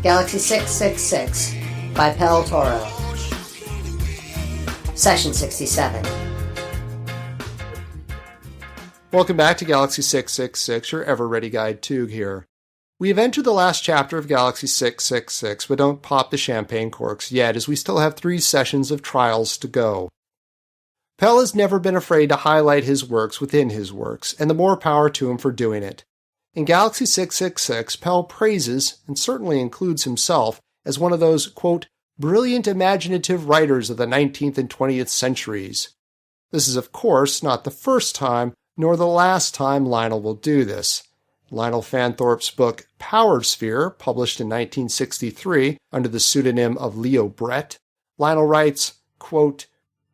Galaxy 666 by Pel Toro. Session 67. Welcome back to Galaxy 666, your ever-ready guide Tug here. We have entered the last chapter of Galaxy 666, but don't pop the champagne corks yet, as we still have 3 sessions of trials to go. Pel has never been afraid to highlight his works within his works, and the more power to him for doing it. In Galaxy 666, Pel praises, and certainly includes himself, as one of those, quote, brilliant imaginative writers of the 19th and 20th centuries. This is, of course, not the first time, nor the last time Lionel will do this. Lionel Fanthorpe's book Power Sphere, published in 1963 under the pseudonym of Leo Brett, Lionel writes, quote,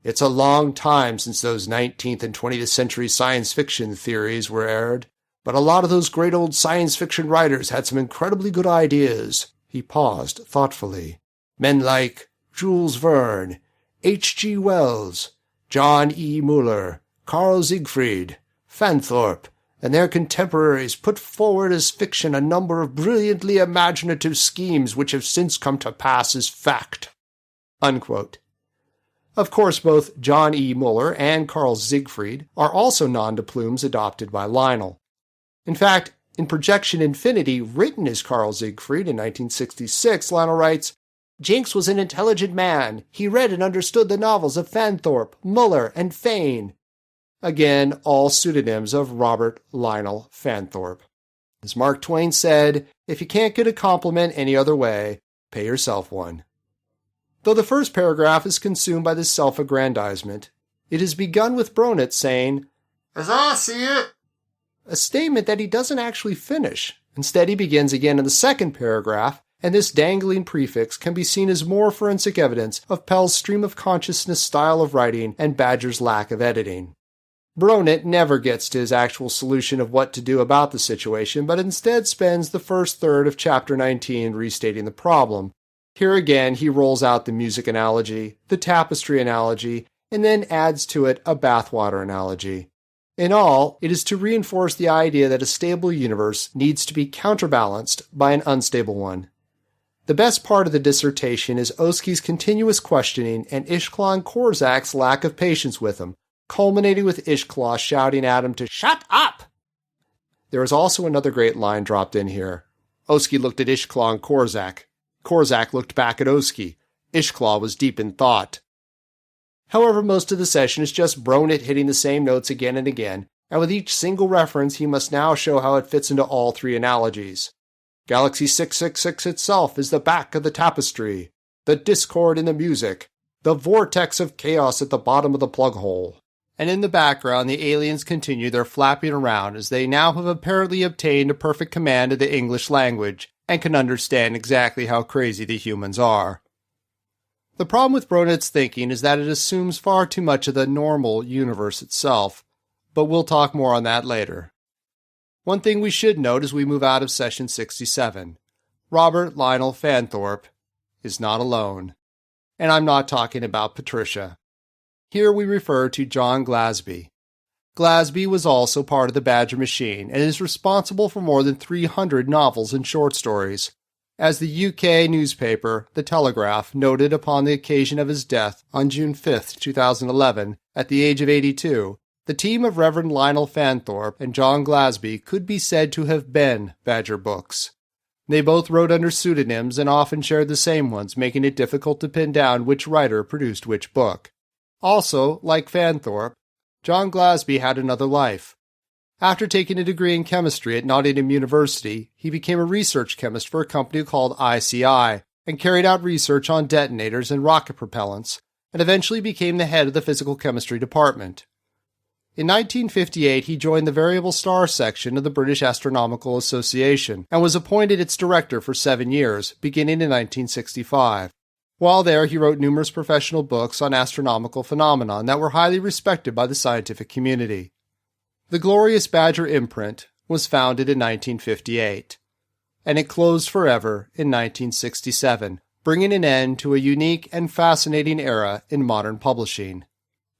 it's a long time since those 19th and 20th century science fiction theories were aired, but a lot of those great old science fiction writers had some incredibly good ideas. He paused thoughtfully. Men like Jules Verne, H.G. Wells, John E. Muller, Carl Siegfried, Fanthorpe, and their contemporaries put forward as fiction a number of brilliantly imaginative schemes which have since come to pass as fact. Unquote. Of course, both John E. Muller and Carl Siegfried are also nom de plumes adopted by Lionel. In fact, in Projection Infinity, written as Carl Siegfried in 1966, Lionel writes, Jinx was an intelligent man. He read and understood the novels of Fanthorpe, Muller, and Fane. Again, all pseudonyms of Robert Lionel Fanthorpe. As Mark Twain said, if you can't get a compliment any other way, pay yourself one. Though the first paragraph is consumed by this self-aggrandizement, it is begun with Bronitz saying, as I see it, a statement that he doesn't actually finish. Instead, he begins again in the second paragraph, and this dangling prefix can be seen as more forensic evidence of Pel's stream-of-consciousness style of writing and Badger's lack of editing. Bronit never gets to his actual solution of what to do about the situation, but instead spends the first third of Chapter 19 restating the problem. Here again, he rolls out the music analogy, the tapestry analogy, and then adds to it a bathwater analogy. In all, it is to reinforce the idea that a stable universe needs to be counterbalanced by an unstable one. The best part of the dissertation is Oski's continuous questioning and Ishklan Korzak's lack of patience with him, culminating with Ishkla shouting at him to shut up! There is also another great line dropped in here. Oski looked at Ishkla and Korzak. Korzak looked back at Oski. Ishkla was deep in thought. However, most of the session is just Bronit hitting the same notes again and again, and with each single reference he must now show how it fits into all 3 analogies. Galaxy 666 itself is the back of the tapestry, the discord in the music, the vortex of chaos at the bottom of the plug hole. And in the background, the aliens continue their flapping around as they now have apparently obtained a perfect command of the English language and can understand exactly how crazy the humans are. The problem with Bronit's thinking is that it assumes far too much of the normal universe itself, but we'll talk more on that later. One thing we should note as we move out of Session 67, Robert Lionel Fanthorpe is not alone. And I'm not talking about Patricia. Here we refer to John Glasby. Glasby was also part of the Badger Machine and is responsible for more than 300 novels and short stories. As the UK newspaper, The Telegraph, noted upon the occasion of his death on June 5, 2011, at the age of 82, the team of Reverend Lionel Fanthorpe and John Glasby could be said to have been Badger Books. They both wrote under pseudonyms and often shared the same ones, making it difficult to pin down which writer produced which book. Also, like Fanthorpe, John Glasby had another life. After taking a degree in chemistry at Nottingham University, he became a research chemist for a company called ICI and carried out research on detonators and rocket propellants, and eventually became the head of the physical chemistry department. In 1958, he joined the Variable Star section of the British Astronomical Association and was appointed its director for 7 years, beginning in 1965. While there, he wrote numerous professional books on astronomical phenomena that were highly respected by the scientific community. The Glorious Badger imprint was founded in 1958, and it closed forever in 1967, bringing an end to a unique and fascinating era in modern publishing.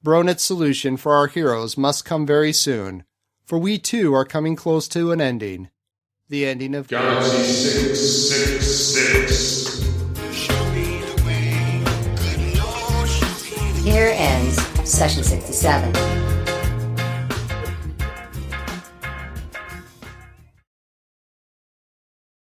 Bronit's solution for our heroes must come very soon, for we too are coming close to an ending. The ending of Galaxy 666. Here ends Session 67.